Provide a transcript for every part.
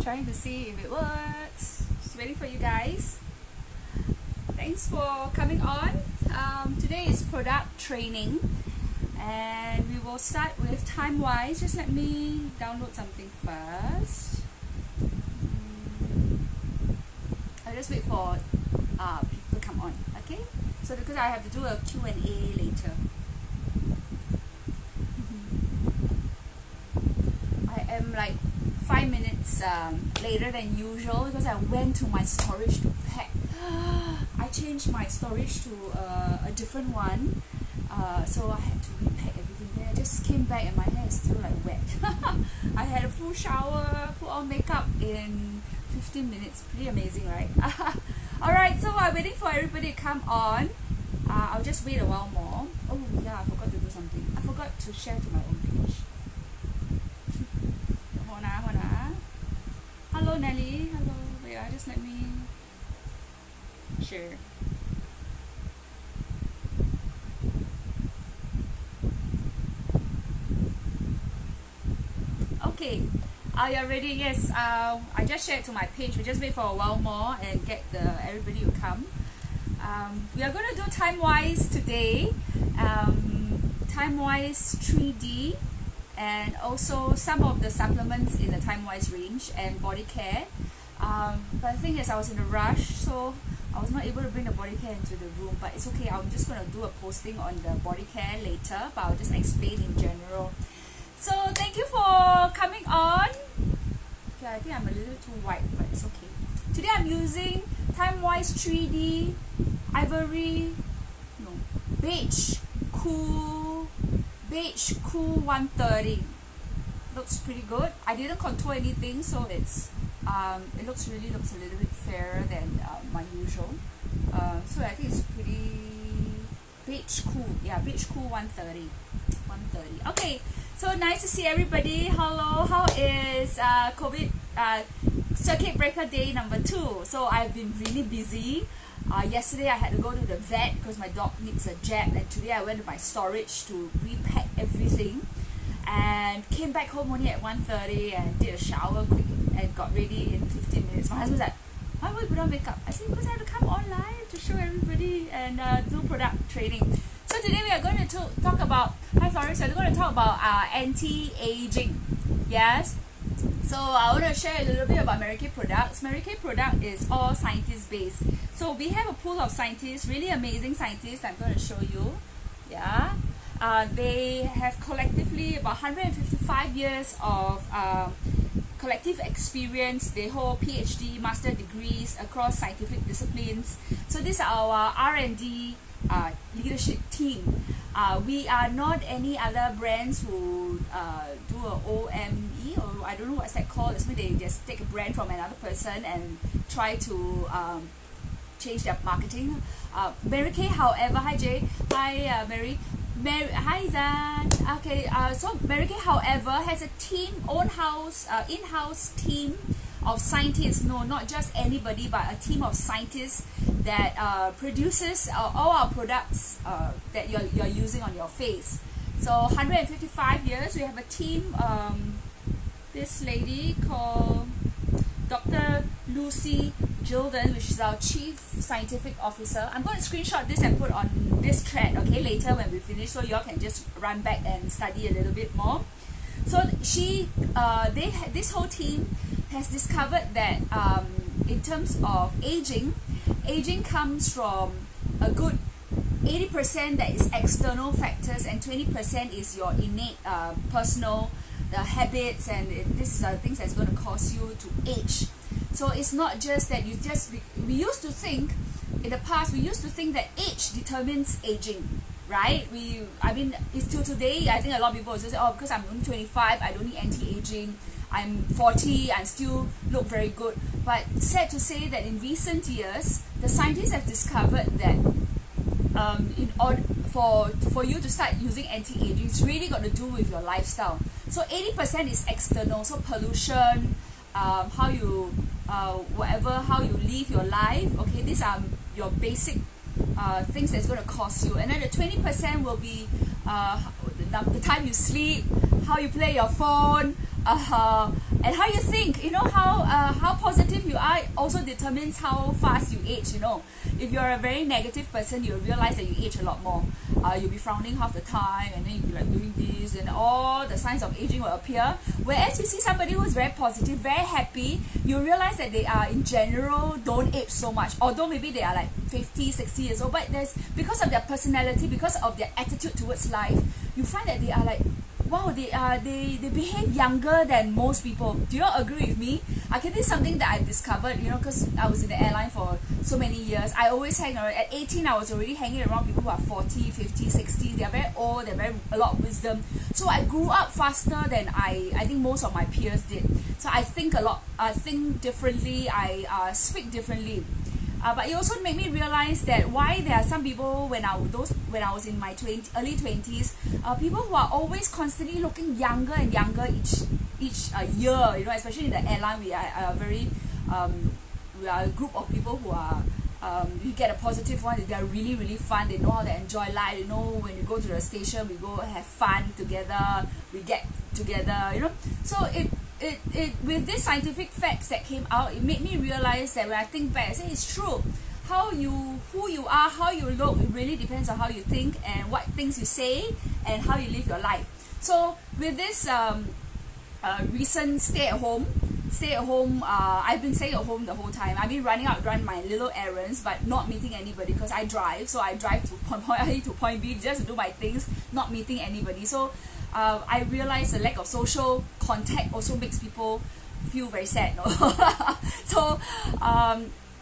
trying to see if it works. Just waiting for you guys. Thanks for coming on. Today is product training, and we will start with Timewise. Just let me download something first. I'll just wait for people to come on, okay? So because I have to do a Q&A later. I am like 5 minutes later than usual because I went to my storage to pack. I changed my storage to a different one, so I had to repack everything. Then I just came back and my hair is still like wet. I had a full shower, put on makeup in 15 minutes. Pretty amazing, right? Alright, so I'm waiting for everybody to come on. I'll just wait a while more. Oh yeah, I forgot to do something. I forgot to share to my own page. Hello Nelly, hello. Wait, just let me share. Okay, are you ready? Yes, I just shared to my page. We just wait for a while more and get everybody to come. We are going to do Timewise today. Timewise 3D. And also some of the supplements in the Timewise range and body care. But the thing is, I was in a rush, so I was not able to bring the body care into the room. But it's okay, I'm just going to do a posting on the body care later, but I'll just explain in general. So thank you for coming on. Okay, I think I'm a little bit too white, but it's okay. Today I'm using Timewise 3D Beige Cool 130. Looks pretty good. I didn't contour anything, so it's it looks a little bit fairer than my usual. So I think it's pretty beige cool. Yeah, beige cool 130. Okay, so nice to see everybody. Hello, how is COVID circuit breaker day number 2? So I've been really busy. Yesterday I had to go to the vet because my dog needs a jab, and today I went to my storage to repack everything and came back home only at 1:30 and did a shower quick and got ready in 15 minutes. My husband's like, why would you put on makeup? I said, because I have to come on live to show everybody and do product training. So today we are going to talk about, hi Florence, we're going to talk about anti-aging. Yes. So I want to share a little bit about Mary Kay products. Mary Kay product is all scientist based. So we have a pool of scientists, really amazing scientists I'm going to show you. Yeah. They have collectively about 155 years of collective experience. They hold PhD, master degrees across scientific disciplines. So these are our R&D leadership team. We are not any other brands who do a OME, or I don't know what's that called. It's when they just take a brand from another person and try to change their marketing. Mary Kay, however, hi Jay, hi Mary, hi Zan. Okay, so Mary Kay, however, has a team, in-house team of scientists. No, not just anybody, but a team of scientists that produces all our products that you're using on your face. So 155 years, we have a team. This lady called Dr. Lucy Gilden, which is our Chief Scientific Officer. I'm going to screenshot this and put on this thread, okay, later when we finish, so y'all can just run back and study a little bit more. So this whole team has discovered that in terms of aging comes from a good 80% that is external factors and 20% is your innate personal habits, and these are the things that's going to cause you to age. So it's not just that we used to think in the past, that age determines aging, right? I mean, it's till today, I think a lot of people will just say, oh, because I'm only 25, I don't need anti-aging. I'm 40, I still look very good. But sad to say that in recent years, the scientists have discovered that in order for you to start using anti-aging, it's really got to do with your lifestyle. So 80% is external, so pollution, how you live your life. Okay, these are your basic things that's going to cost you. And then the 20% will be the time you sleep, how you play your phone, And how you think, how positive you are also determines how fast you age. If you're a very negative person, you'll realize that you age a lot more. You'll be frowning half the time, and then you'll be like doing this, and all the signs of aging will appear. Whereas you see somebody who's very positive, very happy, you realize that they are in general don't age so much, although maybe they are like 50, 60 years old, but because of their personality, because of their attitude towards life, you find that they are like, wow, they behave younger than most people. Do you all agree with me? Okay, this is something that I discovered, because I was in the airline for so many years. I always hang around. At 18, I was already hanging around people who are 40, 50, 60. They are very old, they have a lot of wisdom. So I grew up faster than I think most of my peers did. So I think a lot, I think differently, I speak differently. But it also made me realize that why there are some people when I was in my early 20s, people who are always constantly looking younger and younger each year. Especially in the airline, we are a group of people who are. You get a positive one. They are really, really fun. They know how to enjoy life. When you go to the station, we go have fun together. We get together. So it with these scientific facts that came out, it made me realize that when I think back, I say it's true. Who you are, how you look, it really depends on how you think and what things you say and how you live your life. So with this recent stay at home, I've been staying at home the whole time. I've been run my little errands, but not meeting anybody because I drive. So I drive to point A to point B just to do my things, not meeting anybody. So I realize the lack of social contact also makes people feel very sad. So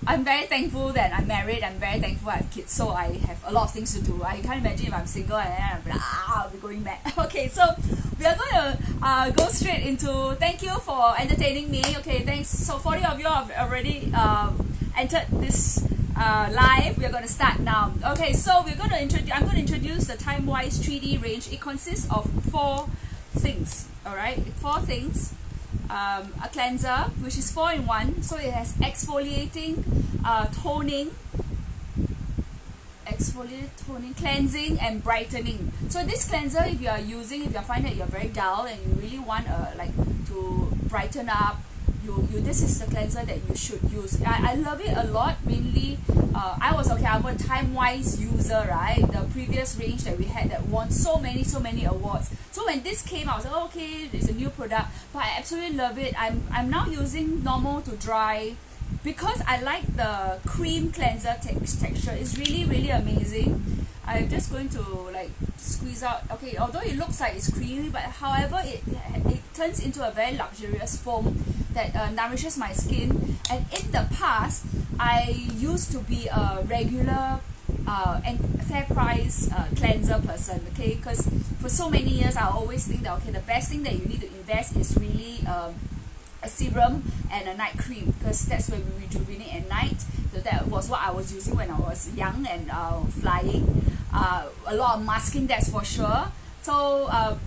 I'm very thankful that I'm married. I'm very thankful I have kids, so I have a lot of things to do. I can't imagine if I'm single and then I'll be going mad. Okay, so we are going to go straight into thank you for entertaining me. Okay, thanks. So 40 of you have already entered this live. We are going to start now. Okay, so I'm going to introduce the Timewise 3D range. It consists of 4 things. Alright, 4 things. A cleanser, which is 4-in-1, so it has exfoliating, toning, cleansing and brightening. So this cleanser, if you find that you're very dull and you really want to brighten up, this is the cleanser that you should use. I love it a lot. Mainly I'm a Timewise user, right? The previous range that we had that won so many awards. So when this came out, I was like, okay, it's a new product, but I absolutely love it. I'm now using normal to dry because I like the cream cleanser texture. It's really amazing. I'm just going to squeeze out. Okay, although it looks like it's creamy, but however it turns into a very luxurious foam that nourishes my skin. And in the past, I used to be a regular and fair price cleanser person, okay, because for so many years I always think that the best thing that you need to invest is really a serum and a night cream, because that's where we rejuvenate at night. So that was what I was using when I was young and flying. A lot of masking, that's for sure. So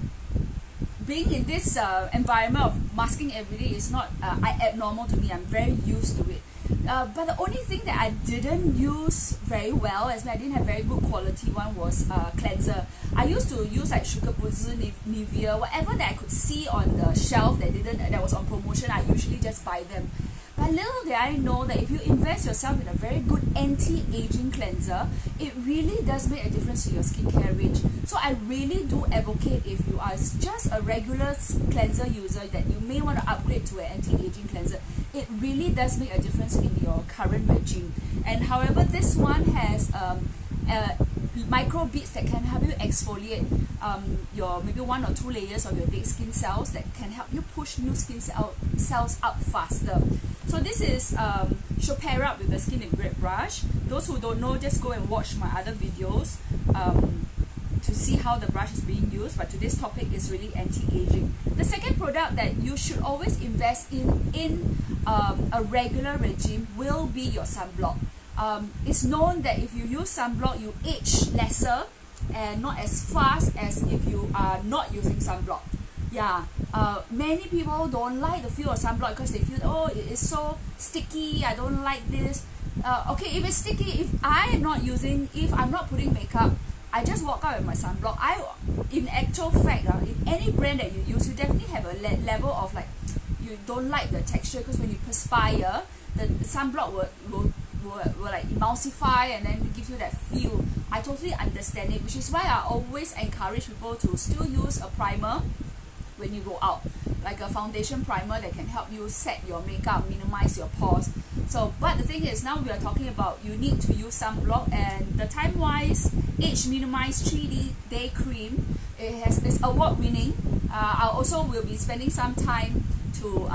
being in this environment of masking every day is not abnormal to me. I'm very used to it. But the only thing that I didn't use very well, as I didn't have very good quality one, was cleanser. I used to use Sugar Boost, Nivea, whatever that I could see on the shelf that was on promotion. I usually just buy them. But little did I know that if you invest yourself in a very good anti-aging cleanser, it really does make a difference to your skincare range. So I really do advocate, if you are just a regular cleanser user, that you may want to upgrade to an anti-aging cleanser. It really does make a difference in your current regime. And however, this one has micro beads that can help you exfoliate your maybe 1 or 2 layers of your dead skin cells that can help you push new skin cells up faster. So this is should pair up with the Skin and Grip brush. Those who don't know, just go and watch my other videos to see how the brush is being used, but today's topic is really anti-aging. The second product that you should always invest in a regular regime will be your sunblock. It's known that if you use sunblock, you age lesser and not as fast as if you are not using sunblock. Yeah, many people don't like the feel of sunblock because they feel, oh, it is so sticky, I don't like this. Okay, if it's sticky, if I'm not putting makeup, I just walk out with my sunblock. In actual fact, in any brand that you use, you definitely have a level of you don't like the texture, because when you perspire, the sunblock will like emulsify and then give you that feel. I totally understand it, which is why I always encourage people to still use a primer when you go out, like a foundation primer that can help you set your makeup, minimize your pores. So, but the thing is, now we are talking about you need to use sunblock, and the Timewise Age Minimize 3D Day Cream, it's award winning. I also will be spending some time to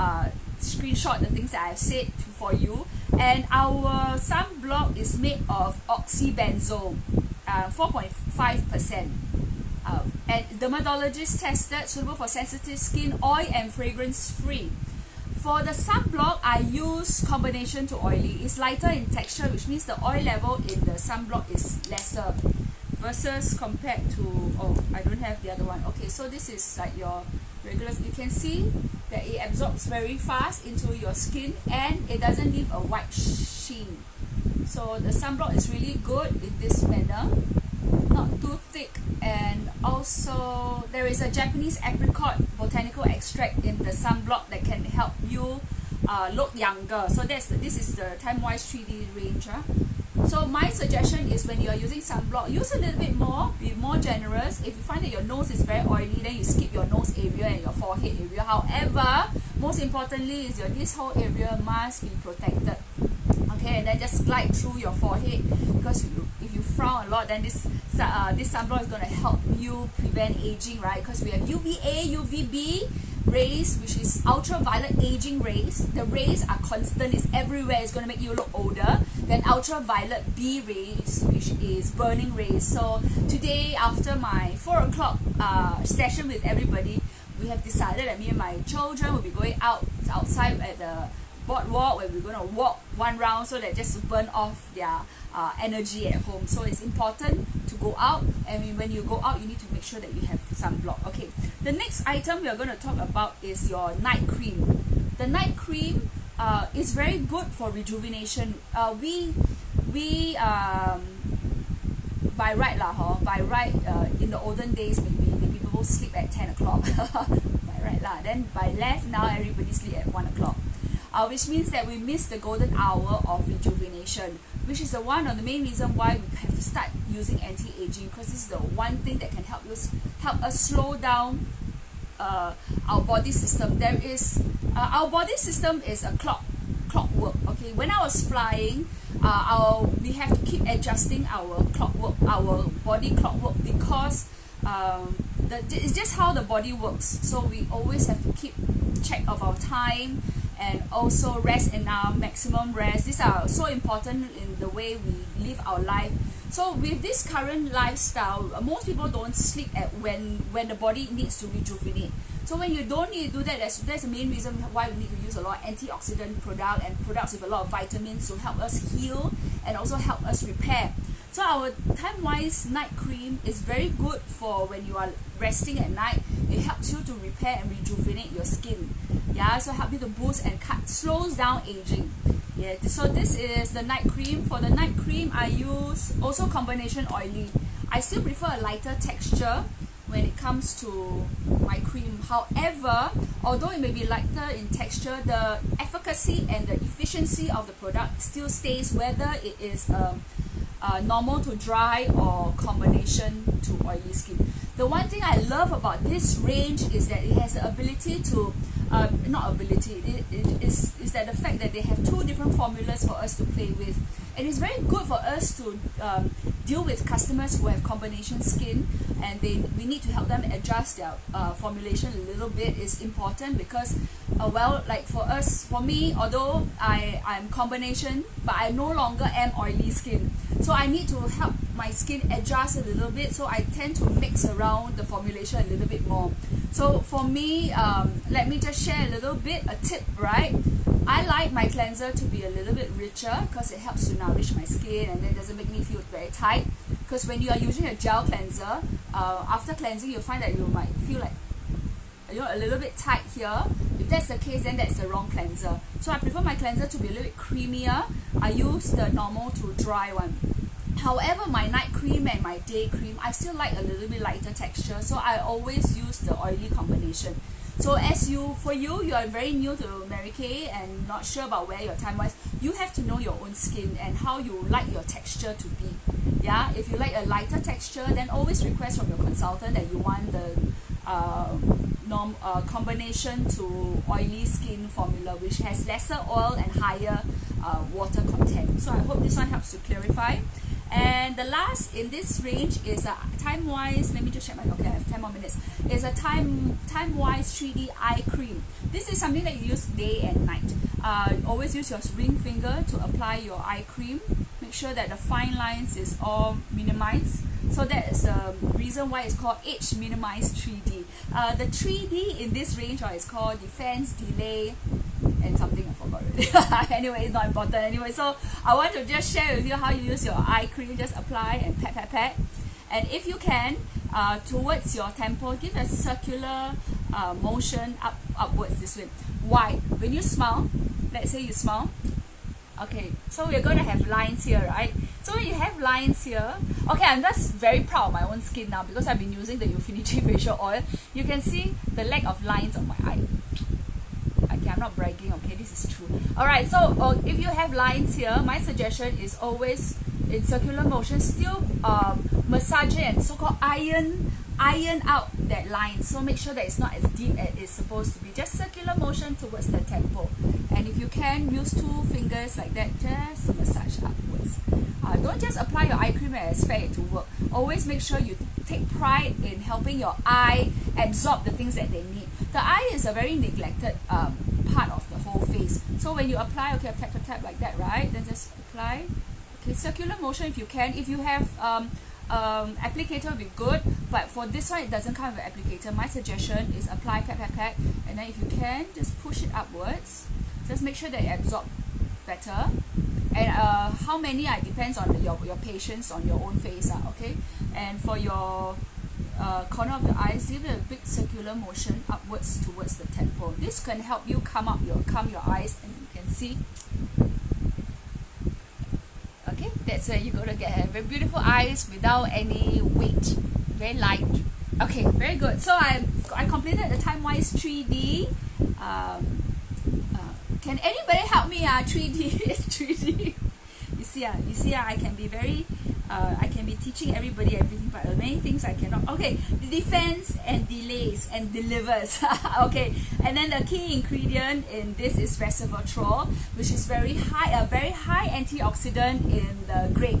screenshot the things that I've said for you. And our sunblock is made of oxybenzone, 4.5%. And dermatologist tested, suitable for sensitive skin, oil and fragrance free. For the sunblock, I use combination to oily. It's lighter in texture, which means the oil level in the sunblock is lesser versus compared to, oh, I don't have the other one. Okay, so this is like your regular. You can see that it absorbs very fast into your skin and it doesn't leave a white sheen. So the sunblock is really good in this manner, not too thick. And also there is a Japanese apricot botanical extract in the sunblock that can help you look younger. So this is the Timewise 3D range. So my suggestion is, when you are using sunblock, use a little bit more, be more generous. If you find that your nose is very oily, then you skip your nose area and your forehead area. However, most importantly is this whole area must be protected. Okay, and then just glide through your forehead, because if you frown a lot, then this sunblock is going to help you prevent aging, right? Because we have UVA, UVB rays, which is ultraviolet aging rays. The rays are constant, it's everywhere, it's going to make you look older. Then ultraviolet B rays, which is burning rays. So today, after my 4 o'clock session with everybody, we have decided that me and my children will be going outside at the boardwalk, where we're going to walk one round, so that just to burn off their energy at home. So it's important to go out, and when you go out, you need to make sure that you have sunblock. Okay, the next item we are going to talk about is your night cream. The night cream is very good for rejuvenation. By right, in the olden days, maybe people sleep at 10 o'clock. By right lah. Then by left, now everybody sleep at 1 o'clock. Which means that we miss the golden hour of rejuvenation, which is one of the main reason why we have to start using anti-aging, because this is the one thing that can help us slow down our body system. Our body system is a clockwork. Okay, when I was flying, we have to keep adjusting our clockwork, our body clockwork, because it's just how the body works. So we always have to keep check of our time, and also rest and our maximum rest. These are so important in the way we live our life. So with this current lifestyle, most people don't sleep at when the body needs to rejuvenate. So when you don't need to do that, that's the main reason why we need to use a lot of antioxidant products and products with a lot of vitamins to help us heal and also help us repair. So our Timewise night cream is very good for when you are resting at night. It helps you to repair and rejuvenate your skin. Yeah, so help you to boost and slows down aging. Yeah, so this is the night cream. For the night cream, I use also combination oily. I still prefer a lighter texture when it comes to my cream. However, although it may be lighter in texture, the efficacy and the efficiency of the product still stays, whether it is normal to dry or combination to oily skin. The one thing I love about this range is that it has the ability to is that the fact that they have 2 different formulas for us to play with. And it's very good for us to deal with customers who have combination skin, and we need to help them adjust their formulation a little bit. Is important because for me, although I'm combination, but I no longer am oily skin, so I need to help my skin adjust a little bit, so I tend to mix around the formulation a little bit more. So for me, let me just share a little bit, a tip, right? I like my cleanser to be a little bit richer, because it helps to nourish my skin and then it doesn't make me feel very tight. Because when you are using a gel cleanser, after cleansing, you'll find that you might feel like a little bit tight here. If that's the case, then that's the wrong cleanser. So I prefer my cleanser to be a little bit creamier. I use the normal to dry one. However, my night cream and my day cream, I still like a little bit lighter texture, so I always use the oily combination. So for you, you are very new to Mary Kay and not sure about where your Timewise, you have to know your own skin and how you like your texture to be. Yeah, if you like a lighter texture, then always request from your consultant that you want the combination to oily skin formula, which has lesser oil and higher water content. So I hope this one helps to clarify. And the last in this range is a Timewise. Let me just check my. Okay, I have 10 more minutes. Is a Timewise 3D eye cream. This is something that you use day and night. Always use your ring finger to apply your eye cream. Make sure that the fine lines is all minimized. So that is the reason why it's called Age Minimized 3D. The 3D in this range is called Defense, Delay, and something I forgot already. Anyway, it's not important anyway. So I want to just share with you how you use your eye cream. Just apply and pat. And if you can, towards your temple, give a circular motion upwards this way. Why? When you smile, let's say you smile. Okay, so we're going to have lines here, right? So when you have lines here, okay, I'm just very proud of my own skin now because I've been using the Infinity Facial Oil. You can see the lack of lines on my eye. Okay, I'm not bragging, okay, this is true. Alright, so if you have lines here, my suggestion is always in circular motion, still massage it and so-called iron out that line. So make sure that it's not as deep as it's supposed to be. Just circular motion towards the temple. And if you can, use 2 fingers like that, just to massage upwards. Don't just apply your eye cream and expect it to work. Always make sure you take pride in helping your eye absorb the things that they need. The eye is a very neglected part of the whole face. So when you apply, okay, tap like that, right? Then just apply. Okay, circular motion if you can. If you have applicator will be good, but for this one it doesn't come with an applicator. My suggestion is apply, pat, and then if you can, just push it upwards. Just make sure that it absorbs better. And how many depends on your patience on your own face, okay? And for your corner of the eyes, give it a big circular motion upwards towards the temple. This can help you calm your eyes, and you can see. Okay, that's where you're going to get very beautiful eyes without any weight. Very light. Okay, very good. So I completed the Timewise 3D. Can anybody help me? 3D is 3D. You see, I can be very, I can be teaching everybody everything, but many things I cannot. Okay, defense and delays and delivers. Okay, and then the key ingredient in this is resveratrol, which is very high antioxidant in the grape.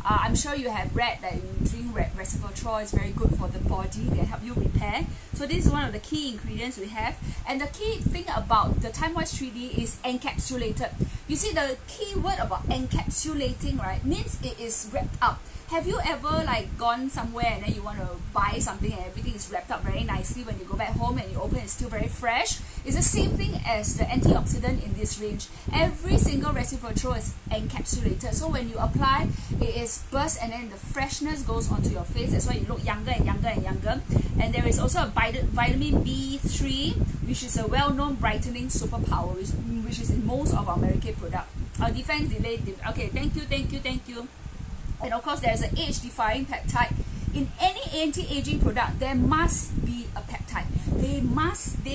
I'm sure you have read that drink resveratrol is very good for the body. They help you repair. So this is one of the key ingredients we have. And the key thing about the Timewise 3D is encapsulated. You see, the key word about encapsulating, right, means it is wrapped up. Have you ever gone somewhere and then you want to buy something and everything is wrapped up very nicely? When you go back home and you open, it's still very fresh. It's the same thing as the antioxidant in this range. Every single resveratrol is encapsulated. So when you apply, it is burst and then the freshness goes onto your face. That's why you look younger and younger and younger. And there is also a vitamin B3, which is a well-known brightening superpower, which is in most of our Mary Kay products. Our defense delay. Okay, thank you. And of course, there's an age-defying peptide. In any anti-aging product, there must be a peptide. They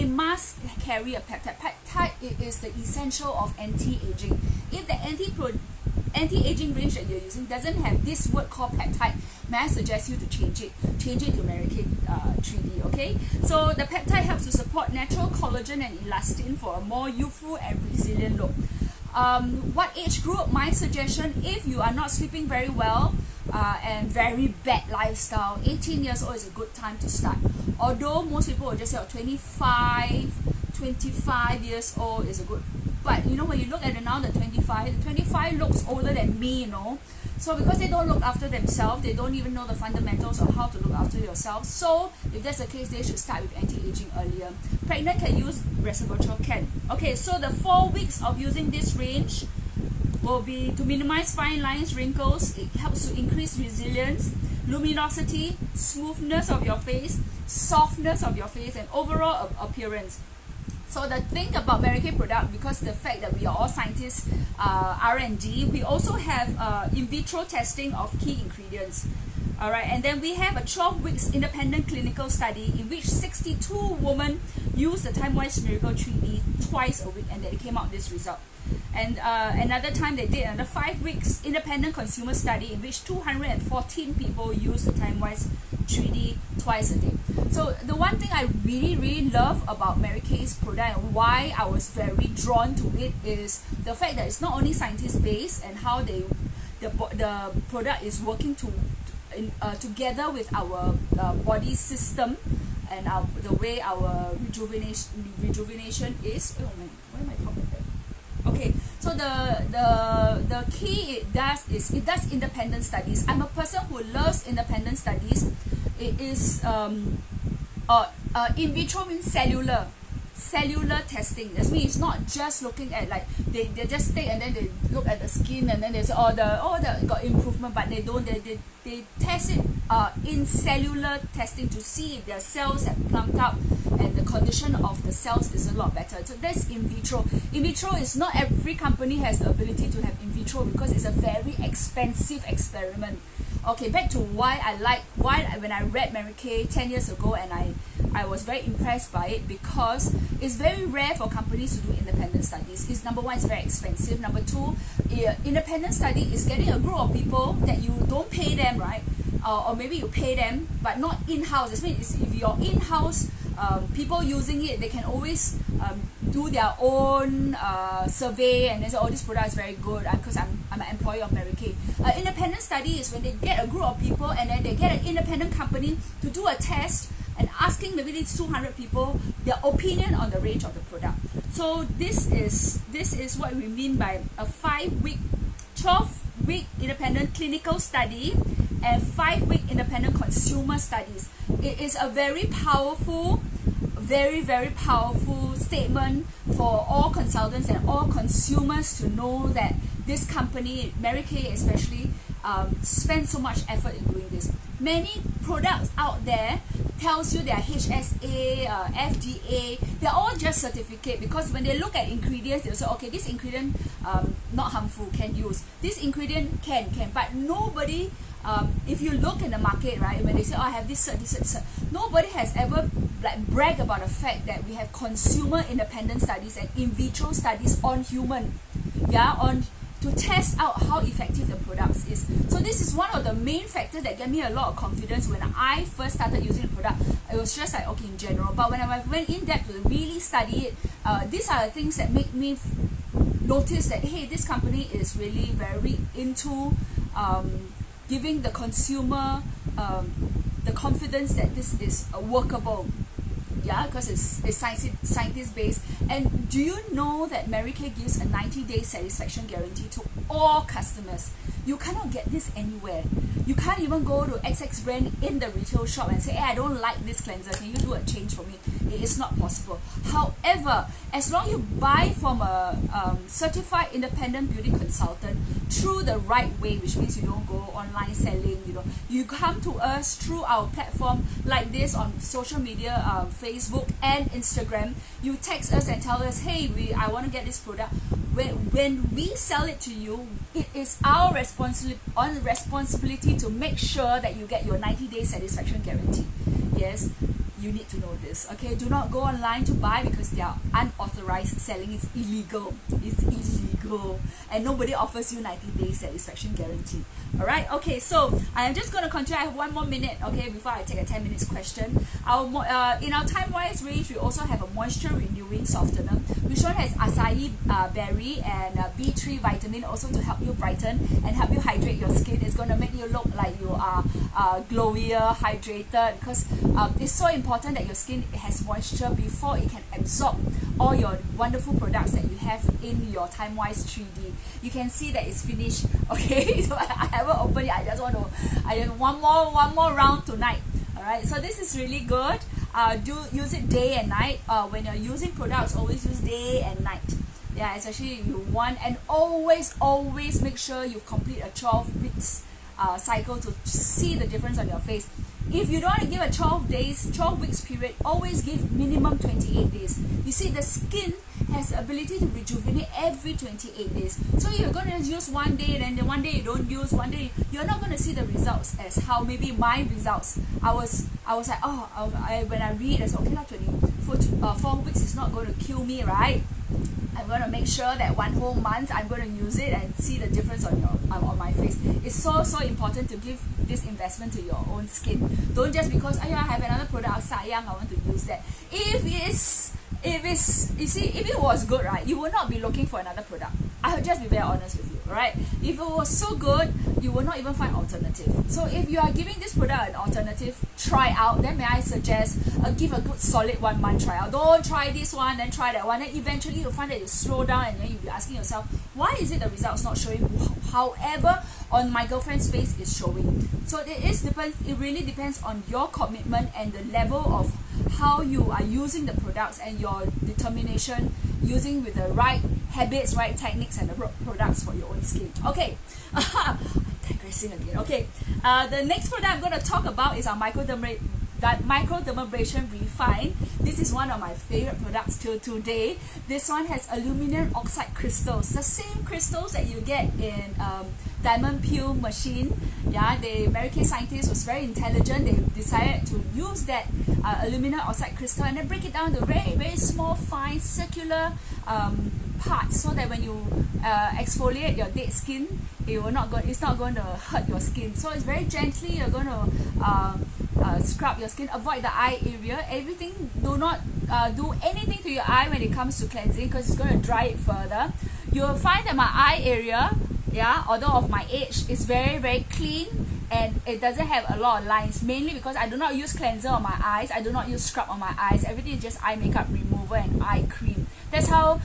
must carry a peptide. Peptide is the essential of anti-aging. If the anti-aging range that you're using doesn't have this word called peptide, may I suggest you to change it to Mary Kay 3D, okay? So the peptide helps to support natural collagen and elastin for a more youthful and resilient look. What age group? My suggestion, if you are not sleeping very well and very bad lifestyle, 18 years old is a good time to start. Although most people will just say 25 years old is a good, but you know, when you look at the 25 looks older than me, you know. So because they don't look after themselves, they don't even know the fundamentals of how to look after yourself. So if that's the case, they should start with anti-aging earlier. Pregnant can use resveratrol, can. Okay, so the 4 weeks of using this range will be to minimize fine lines, wrinkles. It helps to increase resilience, luminosity, smoothness of your face, softness of your face, and overall appearance. So the thing about Mary Kay product, because the fact that we are all scientists, R&D, we also have in vitro testing of key ingredients. All right, and then we have a 12 weeks independent clinical study in which 62 women used the Timewise Miracle 3D twice a week, and they came out this result. And another time they did another 5 weeks independent consumer study in which 214 people used the Timewise 3D twice a day. So the one thing I really love about Mary Kay's product and why I was very drawn to it is the fact that it's not only scientist based and how the product is working together with our body system and the way our rejuvenation is. Oh man, why am I talking about that? Okay, so the key it does is it does independent studies. I'm a person who loves independent studies. It is in vitro means cellular testing. That means it's not just looking at like they just take and then they look at the skin and then they say the got improvement, but they don't. They test it in cellular testing to see if their cells have plumped up and the condition of the cells is a lot better. So that's in vitro. In vitro is not every company has the ability to have in vitro because it's a very expensive experiment. Okay, back to why when I read Mary Kay 10 years ago, and I was very impressed by it because it's very rare for companies to do independent studies. It's number one, it's very expensive. Number two, independent study is getting a group of people that you don't pay them, right? Or maybe you pay them, but not in-house. This means if you're in-house, people using it, they can always do their own survey and they say, oh, this product is very good because I'm an employee of Mary Kay. Independent study is when they get a group of people and then they get an independent company to do a test and asking maybe these 200 people their opinion on the range of the product. So this is what we mean by a 12-week independent clinical study and 5-week independent consumer studies. It is a very powerful, very powerful statement for all consultants and all consumers to know that this company, Mary Kay especially, spends so much effort in doing this. Many products out there tells you they are HSA, FDA, they're all just certificate because when they look at ingredients, they'll say, okay, this ingredient not harmful, can use. This ingredient can, but nobody, if you look in the market, right, when they say, oh, I have this cert, nobody has ever like brag about the fact that we have consumer independent studies and in vitro studies on human, to test out how effective the products is. So this is one of the main factors that gave me a lot of confidence when I first started using the product. It was just like, okay, in general, but when I went in depth to really study it, these are the things that make me notice that, hey, this company is really very into giving the consumer the confidence that this is workable. Yeah, because it's scientist based. And do you know that Mary Kay gives a 90-day satisfaction guarantee to all customers? You cannot get this anywhere. You can't even go to XX brand in the retail shop and say, hey, I don't like this cleanser, can you do a change for me? It is not possible. However, as long as you buy from a certified independent beauty consultant through the right way, which means you don't go online selling, you come to us through our platform like this on social media, Facebook and Instagram. You text us and tell us, hey, I want to get this product. When we sell it to you, it is our responsibility to make sure that you get your 90-day satisfaction guarantee. Yes, you need to know this. Okay, do not go online to buy because they are unauthorized selling. It's illegal. It's illegal, and nobody offers you 90-day satisfaction guarantee. All right. Okay, so I am just going to continue. I have 1 more minute. Okay, before I take a 10 minutes question. In our Timewise range, we also have a moisture renewing softener, which one has acai berry and B3 vitamin also to help you brighten and help you hydrate your skin. It's going to make you look like you are glowier, hydrated, because it's so important that your skin has moisture before it can absorb all your wonderful products that you have in your Timewise 3D. You can see that it's finished. Okay, so I haven't opened it. I just want one more round tonight. Alright, so this is really good. Do use it day and night. When you're using products, always use day and night. Yeah, especially if you want, and always make sure you complete a 12 weeks cycle to see the difference on your face. If you don't want to give a 12 weeks period, always give minimum 28 days. You see, the skin has the ability to rejuvenate every 28 days. So you're going to use one day, and then one day you don't use, one day you're not going to see the results as how maybe my results. I was like, when I read, I said, okay, 4 weeks is not going to kill me, right? I'm going to make sure that 1 whole month I'm going to use it and see the difference on my face. It's so important to give this investment to your own skin. Don't just because I have another product outside, I want to use that. If it was good, right, you will not be looking for another product. I will just be very honest with you, right? If it was so good, you will not even find alternative. So if you are giving this product an alternative, try out, then may I suggest give a good solid 1 month trial. Don't try this one, then try that one, then eventually you'll find that you slow down, and then you'll be asking yourself, why is it the results not showing? However, on my girlfriend's face is showing. So it really depends on your commitment and the level of how you are using the products and your determination using with the right habits, right techniques, and the products for your own skin. Okay, I'm digressing again. Okay, the next product I'm going to talk about is our microdermabrasion refine. This is one of my favorite products till today. This one has aluminum oxide crystals, the same crystals that you get in diamond peel machine. Yeah, the American scientist was very intelligent. They decided to use that aluminum oxide crystal and then break it down to very small, fine, circular parts, so that when you exfoliate your dead skin, it's not going to hurt your skin. So it's very gently. You're going to scrub your skin, avoid the eye area. Everything, do not do anything to your eye when it comes to cleansing, because it's going to dry it further. You'll find that my eye area, although of my age, is very clean, and it doesn't have a lot of lines, mainly because I do not use cleanser on my eyes, I do not use scrub on my eyes. Everything is just eye makeup remover and eye cream. That's how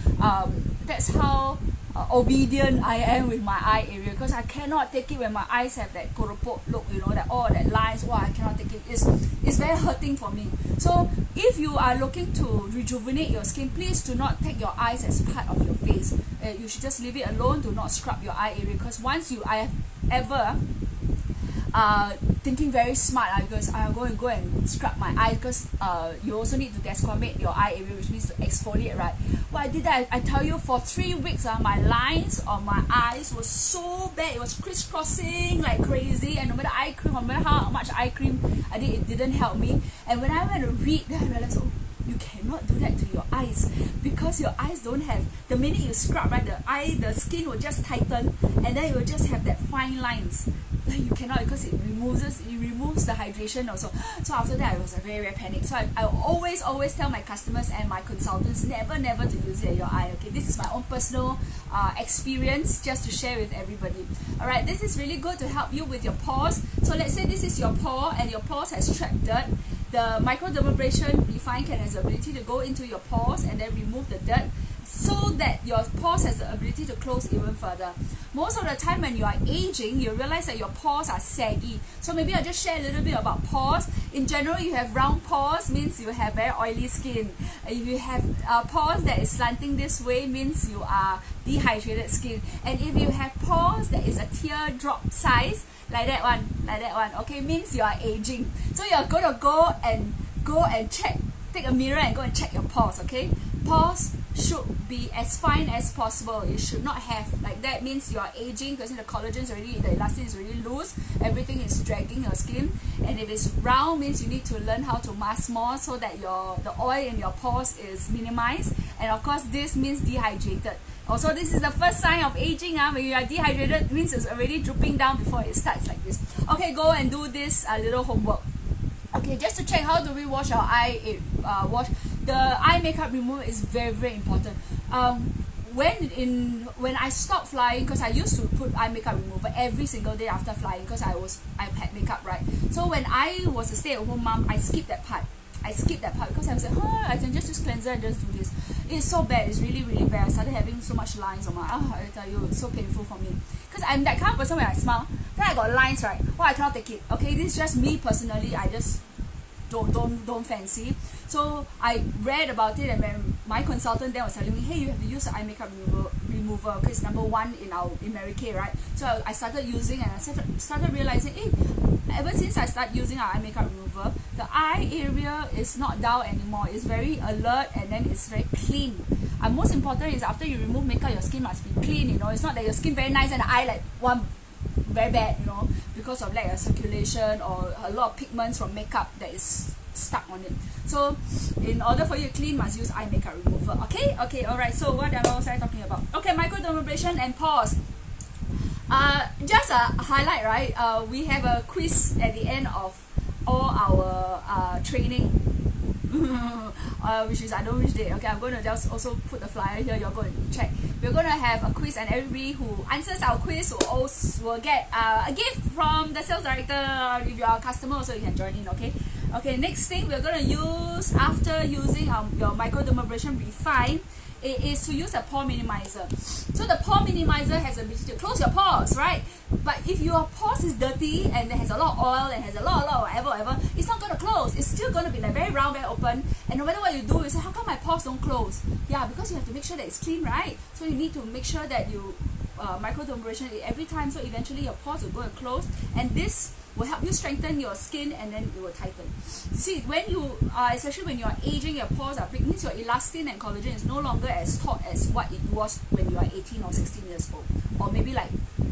obedient I am with my eye area, because I cannot take it when my eyes have that koropot look, that lines. I cannot take it. It's very hurting for me. So if you are looking to rejuvenate your skin, please do not take your eyes as part of your face. You should just leave it alone. Do not scrub your eye area, because once I have ever thinking very smart, because I'll go and scrub my eye, because you also need to desquamate your eye area, which means to exfoliate, right? Well, I did that. I tell you, for 3 weeks, my lines on my eyes was so bad. It was crisscrossing like crazy, and no matter eye cream, no matter how much eye cream I did, it didn't help me. And when I went to read, then I realized, you cannot do that to your eyes, because your eyes don't have, the minute you scrub, right, the skin will just tighten, and then it will just have that fine lines. You cannot, because it removes the hydration also. So after that, I was very panicked. So I always tell my customers and my consultants never to use it at your eye. Okay, this is my own personal experience, just to share with everybody. All right, this is really good to help you with your pores. So let's say this is your pore, and your pores has trapped dirt. The microdermabrasion refine has the ability to go into your pores and then remove the dirt, so that your pores has the ability to close even further. Most of the time when you are aging, you realize that your pores are saggy. So maybe I'll just share a little bit about pores. In general, you have round pores, means you have very oily skin. If you have pores that is slanting this way, means you are dehydrated skin. And if you have pores that is a teardrop size, like that one, okay, means you are aging. So you're going to go and check, take a mirror and go and check your pores, okay? Pores should be as fine as possible. You should not have like that, means you are aging, because the collagen is already, the elastin is already loose, everything is dragging your skin. And if it's round, means you need to learn how to mask more, so that the oil in your pores is minimized. And of course, this means dehydrated. Also, this is the first sign of aging. When you are dehydrated, means it's already drooping down before it starts like this. Okay, go and do this little homework. Okay, just to check, how do we wash our eye? The eye makeup remover is very important. When I stopped flying, because I used to put eye makeup remover every single day after flying, because I had makeup, right? So when I was a stay-at-home mom, I skipped that part. Because I was like, I can just use cleanser and just do this. It's so bad. It's really bad. I started having so much lines on my I tell you, it's so painful for me. Because I'm that kind of person, when I smile, then I got lines, right? I cannot take it. Okay, this is just me personally. I just don't fancy. So I read about it, and when my consultant then was telling me, hey, you have to use the eye makeup remover because it's number one in Mary Kay, right? So I started using, and I started realizing, hey, ever since I started using our eye makeup remover, the eye area is not dull anymore. It's very alert, and then it's very clean. And most important is after you remove makeup, your skin must be clean, you know. It's not that your skin very nice and the eye like one very bad, you know, because of lack of circulation or a lot of pigments from makeup that is stuck on it. So in order for you to clean, must use eye makeup remover. Okay, alright. So what was I talking about? Okay, microdermabrasion and pores. Just a highlight, right? We have a quiz at the end of all our training, which is I don't know which day. Okay, I'm going to just also put the flyer here. You're going to check. We're going to have a quiz, and everybody who answers our quiz will get a gift from the sales director. If you're a customer, also you can join in. Okay. Next thing we're going to use after using your microdermabrasion refine. It is to use a pore minimizer. So the pore minimizer has the ability to close your pores, right? But if your pores is dirty and it has a lot of oil and has a lot of whatever, it's not going to close. It's still going to be like very round, very open. And no matter what you do, you say, how come my pores don't close? Yeah, because you have to make sure that it's clean, right? So you need to make sure that you microdermabrasion every time, so eventually your pores will go and close. And this will help you strengthen your skin, and then it will tighten. See, when you especially when you are aging, your pores are big, means your elastin and collagen is no longer as taut as what it was when you are 18 or 16 years old, or maybe like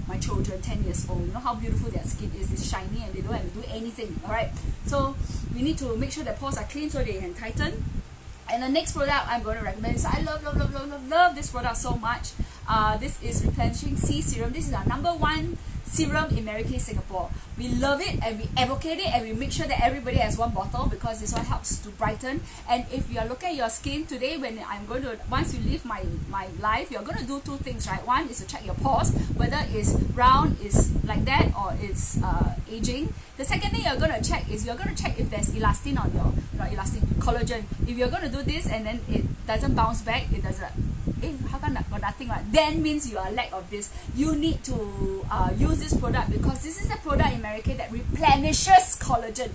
my children 10 years old. You know how beautiful their skin is. It's shiny and they don't have to do anything. Alright, so we need to make sure that pores are clean so they can tighten. And the next product I'm going to recommend is, I love this product so much. This is Replenishing C Serum. This is our number one serum in Mary Kay Singapore. We love it, and we advocate it, and we make sure that everybody has one bottle because this one helps to brighten. And if you are looking at your skin today, when I'm going to, once you leave my live, you're going to do two things, right? One is to check your pores, whether it's round, is like that, or it's aging. The second thing you're going to check is you're going to check if there's elastin on your, not elastin, collagen. If you're going to do this and then it doesn't bounce back, it doesn't, how come got nothing, right? Then means you are lack of this. You need to use this product because this is the product in Mary Kay that replenishes collagen.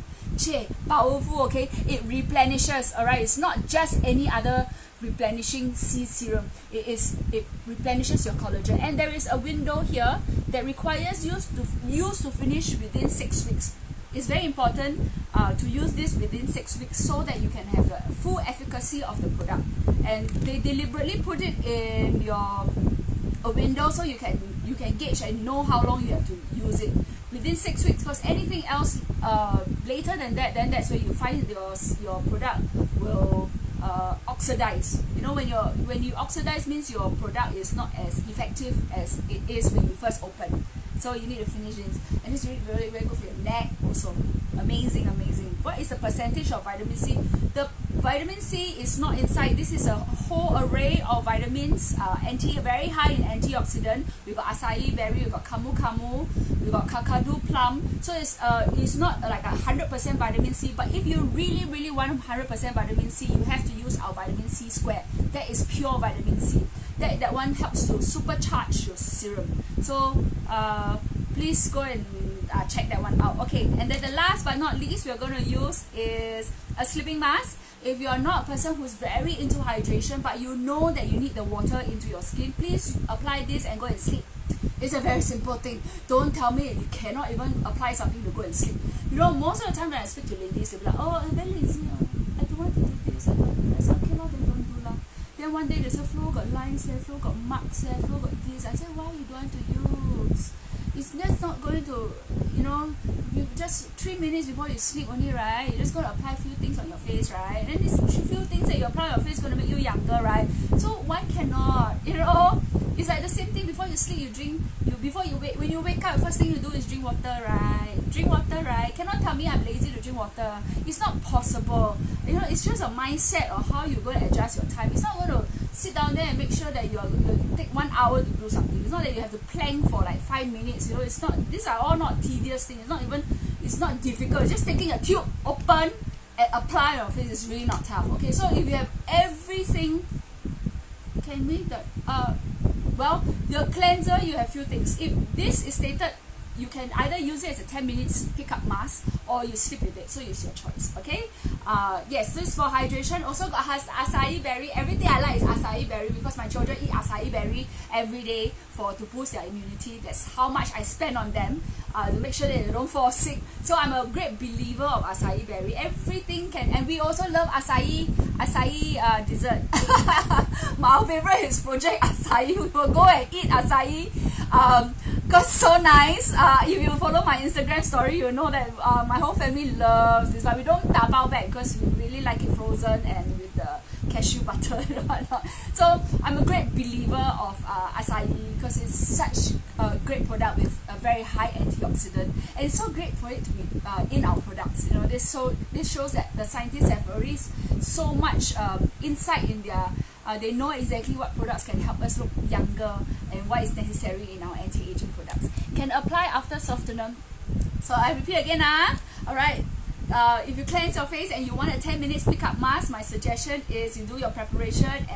Powerful, okay? It replenishes, alright? It's not just any other replenishing C serum. It replenishes your collagen, and there is a window here that requires you to finish within 6 weeks. It's very important to use this within 6 weeks so that you can have the full efficacy of the product. And they deliberately put it in a window so you can gauge and know how long you have to use it within 6 weeks. Because anything else later than that, then that's where you find your product will oxidize. You know, when you oxidize means your product is not as effective as it is when you first open. So you need to finish this, and it's really very, very good for your neck also. Amazing. What is the percentage of vitamin C? The vitamin C is not inside. This is a whole array of vitamins, very high in antioxidant. We got acai berry, we got camu, we got kakadu plum. So it's not like 100% vitamin C, but if you really want 100% vitamin C, you have to use our vitamin C square. That is pure vitamin C. That one helps to supercharge your serum. So please go and check that one out. Okay, and then the last but not least we're going to use is a sleeping mask. If you are not a person who's very into hydration, but you know that you need the water into your skin, please apply this and go and sleep. It's a very simple thing. Don't tell me you cannot even apply something to go and sleep. You know, most of the time when I speak to ladies, they'll be like, oh, I'm very lazy. I don't want to do this. I don't want to do that. I say, okay, then don't do lah. Then one day they say, Flo got lines there, Flo got marks there, Flo got this. I say, why you don't want to use? It's just not going to, you know, you just 3 minutes before you sleep only, right? You're just going to apply a few things on your face, right? And then these few things that you apply on your face is going to make you younger, right? So why cannot? You know, it's like the same thing. Before you sleep, you drink. When you wake up, first thing you do is drink water, right? Drink water, right? Cannot tell me I'm lazy to drink water. It's not possible. You know, it's just a mindset of how you're going to adjust your time. It's not going to sit down there and make sure that you take 1 hour to do something. It's not that you have to plank for like 5 minutes. You know, it's not. These are all not tedious things. It's not difficult. It's just taking a tube, open, and apply on your face. Is really not tough. Okay, so if you have everything, can we well, your cleanser, you have few things. If this is stated, you can either use it as a 10 minutes pickup mask, or you sleep with it, so it's your choice. Okay, yes, this is for hydration. Also got acai berry. Everything I like is acai berry because my children eat acai berry every day to boost their immunity. That's how much I spend on them to make sure that they don't fall sick. So I'm a great believer of acai berry. Everything can, and we also love acai dessert. My favorite is Project Acai. We will go and eat acai because so nice. If you follow my Instagram story, you know that my whole family loves this, but we don't dabao back because we really like it frozen and with the cashew butter and whatnot. So I'm a great believer of acai because it's such a great product with a very high antioxidant, and it's so great for it to be in our products. You know, this shows that the scientists have already so much insight in their they know exactly what products can help us look younger and what is necessary in our anti-aging products. Can apply after softener. So I repeat again, alright. If you cleanse your face and you want a 10 minutes pick-up mask, my suggestion is you do your preparation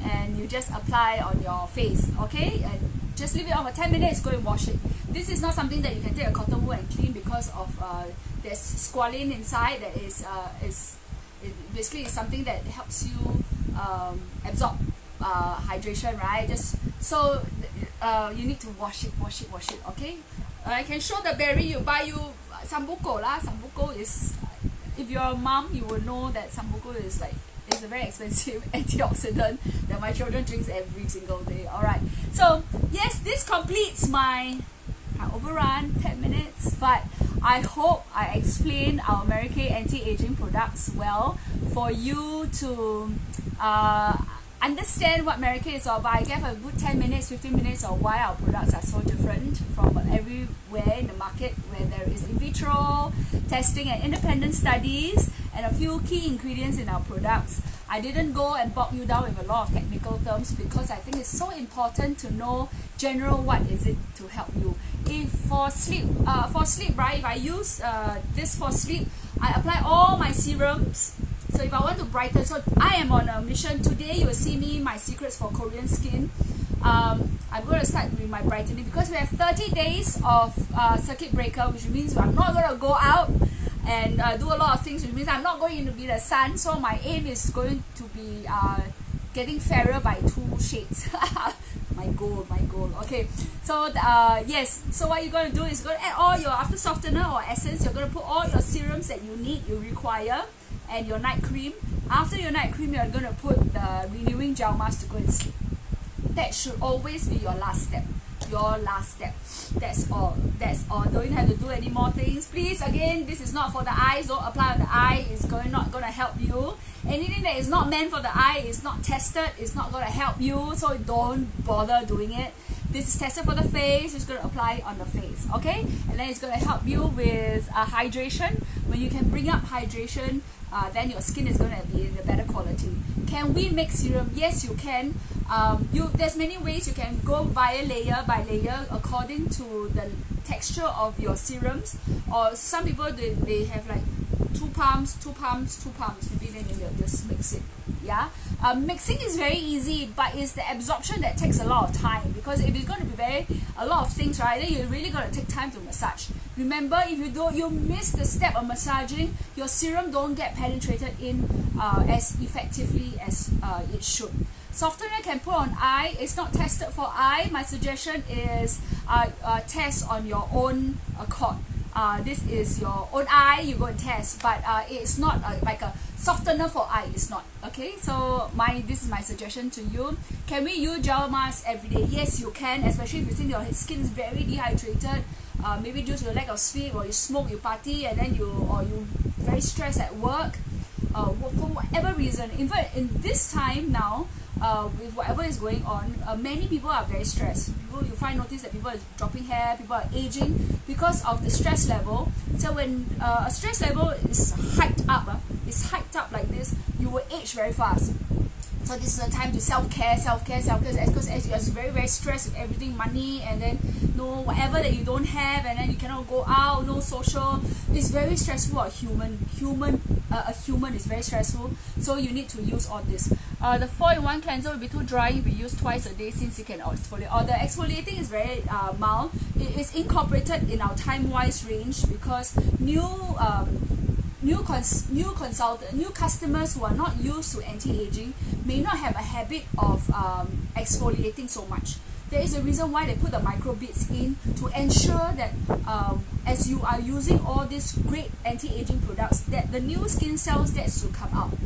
and you just apply on your face, okay? And just leave it on for 10 minutes, go and wash it. This is not something that you can take a cotton wool and clean because of there's squalene inside that is basically it's something that helps you absorb hydration, right? Just so you need to wash it, okay? I can show the berry. You buy sambuco lah. Sambuco is, if you're a mom, you will know that sambuco is it's a very expensive antioxidant that my children drinks every single day. Alright, so yes, this completes my overrun 10 minutes, but I hope I explained our Mary Kay anti-aging products well for you to understand what Mary Kay is all about. I gave a good 10 minutes, 15 minutes of why our products are so different from everywhere in the market where there is in vitro testing and independent studies and a few key ingredients in our products. I didn't go and bog you down with a lot of technical terms because I think it's so important to know general what is it to help you. If for sleep, right, if I use this for sleep, I apply all my serums. So if I want to brighten, so I am on a mission. Today you will see me, my secrets for Korean skin. I'm going to start with my brightening because we have 30 days of circuit breaker, which means I'm not going to go out and do a lot of things, which means I'm not going to be the sun. So my aim is going to be getting fairer by 2 shades. my goal. Okay, so yes, so what you're going to do is going to add all your after softener or essence. You're going to put all your serums that you require and your night cream. After your night cream, you're going to put the renewing gel mask to go and sleep. That should always be your last step. That's all. Don't have to do any more things. Please, again, this is not for the eyes. Don't apply on the eye. It's not going to help you. Anything that is not meant for the eye is not tested. It's not going to help you. So don't bother doing it. This is tested for the face. It's going to apply on the face, okay? And then it's going to help you with hydration. When you can bring up hydration, then your skin is going to be in a better quality. Can we make serum? Yes, you can. There's many ways you can go via layer by layer according to the texture of your serums. Or some people they have like 2 palms, maybe then you just mix it. Yeah, mixing is very easy, but it's the absorption that takes a lot of time, because if it's going to be a lot of things, right, then you're really going to take time to massage. Remember, if you miss the step of massaging, your serum don't get penetrated in as effectively as it should. Softener can put on eye. It's not tested for eye. My suggestion is test on your own accord. This is your own eye, you go and test, but it's not like a softener for eye. It's not, okay? So this is my suggestion to you. Can we use gel mask every day? Yes, you can, especially if you think your skin is very dehydrated, maybe due to the lack of sleep, or you smoke, you party, and then you very stressed at work, for whatever reason. In fact, in this time now, with whatever is going on, many people are very stressed. You notice that people are dropping hair, people are aging because of the stress level. So when a stress level is hyped up like this, you will age very fast. So this is a time to self-care, because you're very, very stressed with everything, money, and then whatever that you don't have, and then you cannot go out, no social. It's very stressful. A human is very stressful. So you need to use all this. The 4-in-1 cleanser will be too dry if you use twice a day since you can exfoliate. Or the exfoliating is very mild. It is incorporated in our Timewise range because new customers who are not used to anti-aging may not have a habit of exfoliating so much. There is a reason why they put the micro beads in to ensure that as you are using all these great anti-aging products, that the new skin cells gets to come out.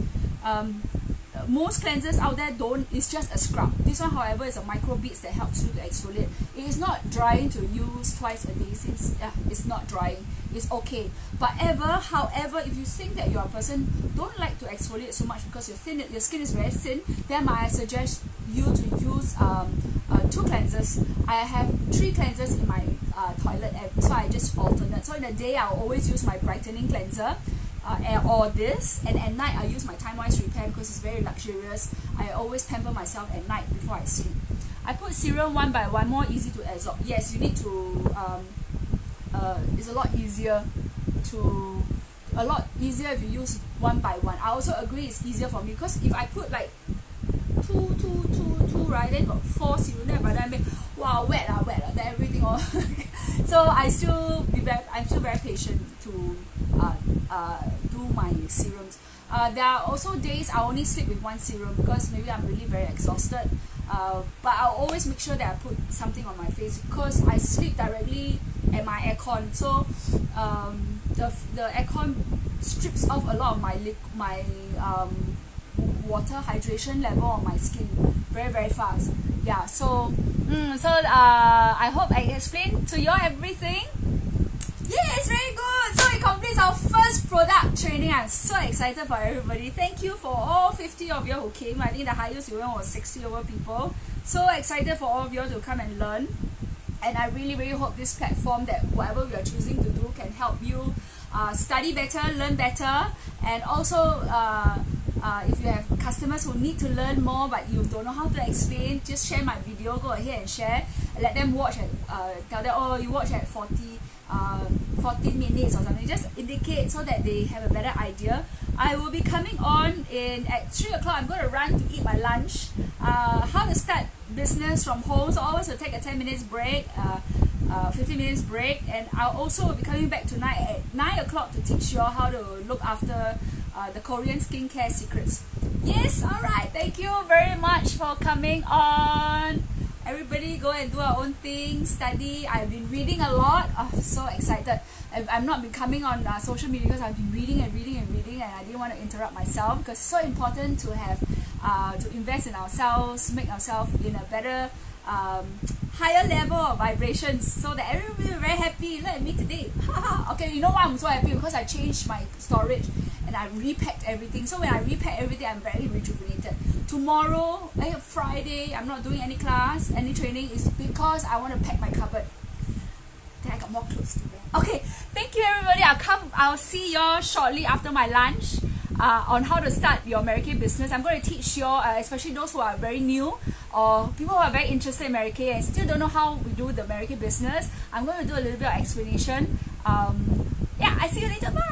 Most cleansers out there don't, it's just a scrub. This one, however, is a micro beads that helps you to exfoliate. It is not drying to use twice a day since it's not drying. It's okay. But however, if you think that you're a person don't like to exfoliate so much because your skin is very thin, then I suggest you to use 2 cleansers. I have 3 cleansers in my toilet, so I just alternate. So in a day, I'll always use my brightening cleanser. Or this, and at night I use my Timewise Repair because it's very luxurious. I always pamper myself at night before I sleep. I put serum one by one, more easy to absorb. Yes, you need to it's a lot easier if you use one by one. I also agree it's easier for me because if I put like two, right, then got 4 serum there, but then wow, wet, then everything all. So I'm still very patient to do my serums. There are also days I only sleep with 1 serum because maybe I'm really very exhausted. But I'll always make sure that I put something on my face because I sleep directly at my aircon. So the aircon strips off a lot of my water hydration level on my skin very, very fast. Yeah, so I hope I explained to you all everything. Yes, very good. So it completes our first product training. I'm so excited for everybody. Thank you for all 50 of you who came. I think the highest you went was 60 over people. So excited for all of you to come and learn. And I really, really hope this platform, that whatever we are choosing to do, can help you study better, learn better, and also if you have customers who need to learn more but you don't know how to explain, just share my video. Go ahead and share. Let them watch and tell them, oh, you watch at 14 minutes or something. Just indicate so that they have a better idea. I will be coming on at 3 o'clock. I'm going to run to eat my lunch. How to start business from home. So always will take a 10 minutes break, 15 minutes break, and I'll also be coming back tonight at 9 o'clock to teach you all how to look after the Korean skincare secrets. Yes, alright. Thank you very much for coming on. Everybody go and do our own thing, study. I've been reading a lot. Oh, so excited. I've not been coming on social media because I've been reading and I didn't want to interrupt myself because it's so important to have to invest in ourselves, make ourselves in a better higher level of vibrations so that everybody will be very happy. Look at me today. Okay, you know why I'm so happy? Because I changed my storage and I repacked everything. So when I repack everything, I'm very rejuvenated. Tomorrow, Friday, I'm not doing any class, any training, is because I want to pack my cupboard. Then I got more clothes to wear. Okay, thank you everybody. I'll see y'all shortly after my lunch on how to start your Mary Kay business. I'm going to teach y'all, especially those who are very new or people who are very interested in Mary Kay and still don't know how we do the Mary Kay business. I'm going to do a little bit of explanation. Yeah, I see you later. Bye.